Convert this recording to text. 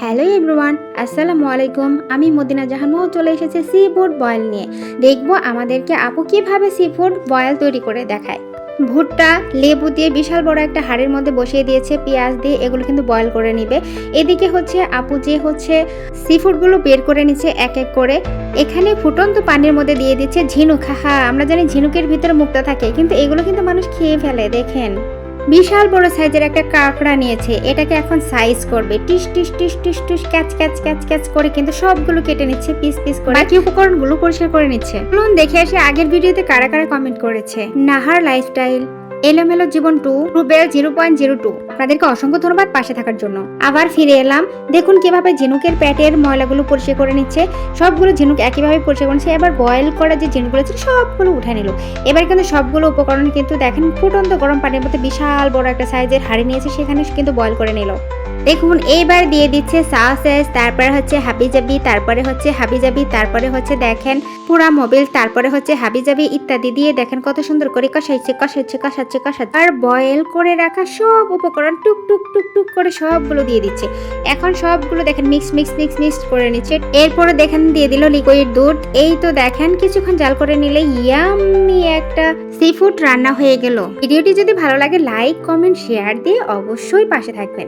Hello everyone, আসসালামু আলাইকুম। আমি মদিনা জাহান চলে এসেছি সি ফুড বয়েল নিয়ে। দেখবো আমাদেরকে আপু কিভাবে সি ফুড বয়েল তৈরি করে দেখায়। ভুট্টা লেবু দিয়ে বিশাল বড় একটা হাঁড়ির মধ্যে বসিয়ে দিয়েছে, পেঁয়াজ দিয়ে এগুলো কিন্তু বয়েল করে নিবে। এদিকে হচ্ছে আপু যে সি ফুডগুলো বের করে নিচ্ছে এক এক করে। এখানে ফুটন্ত পানির মধ্যে দিয়ে দিচ্ছে ঝিনুক। আমরা জানি ঝিনুকের ভিতরে মুক্তা থাকে, কিন্তু এগুলো কিন্তু মানুষ খেয়ে ফেলে। দেখেন বিশাল বড় সাইজের একটা কাঁকড়া নিয়েছে, এটাকে এখন সাইজ করবে। টিস টিস টিস টিস টিস ক্যাচ ক্যাচ ক্যাচ ক্যাচ করে কিন্তু সবগুলো কেটে নিচ্ছে পিস পিস করে। বাকি উপকরণগুলো পরিষ্কার করে নিচ্ছে। চলুন দেখে আসি আগের ভিডিওতে কারা কারা কমেন্ট করেছে। নাহার লাইফস্টাইল, এলোমেলো জীবন 2, রুবেল 0.02, আপনাদেরকে অসংখ্য ধন্যবাদ পাশে থাকার জন্য। আবার ফিরে এলাম। দেখুন কিভাবে ঝিনুকের পেটের ময়লাগুলো পরিষ্কার করে নিচ্ছে। সবগুলো ঝিনুক একইভাবে পরিষ্কার করছে। এবার বয়েল করা যে ঝিনুকগুলো ছিল সবগুলো উঠে নিল। এবার কিন্তু সবগুলো উপকরণ কিন্তু দেখেন ফুটন্ত গরম পানির মধ্যে বিশাল বড় একটা সাইজের হাঁড়ি নিয়েছে, সেখানে কিন্তু বয়েল করে নিল। দেখুন এইবার দিয়ে দিচ্ছে সসেস, তারপরে হচ্ছে হাবিজাবি, তারপরে হচ্ছে হাবিজাবি, তারপরে হচ্ছে দেখেন পুরা মোবিল, তারপরে হচ্ছে হাবিজাবি ইত্যাদি দিয়ে দেখেন কত সুন্দর করে কষাইছে কষাইছে কষাচ্ছে কষাচ্ছে। আর বয়েল করে রাখা সব উপকরণ টুক টুক টুক টুক করে সবগুলো দিয়ে দিচ্ছে। এখন সবগুলো দেখেন মিক্স মিক্স মিক্স মিক্স করে নিচ্ছে। এরপরে দেখেন দিয়ে দিল লিকুইড দুধ। এই তো দেখেন কিছুক্ষণ জাল করে নিলে ইয়াম্মি একটা সি ফুড রান্না হয়ে গেল। ভিডিওটি যদি ভালো লাগে লাইক কমেন্ট শেয়ার দিয়ে অবশ্যই পাশে থাকবেন।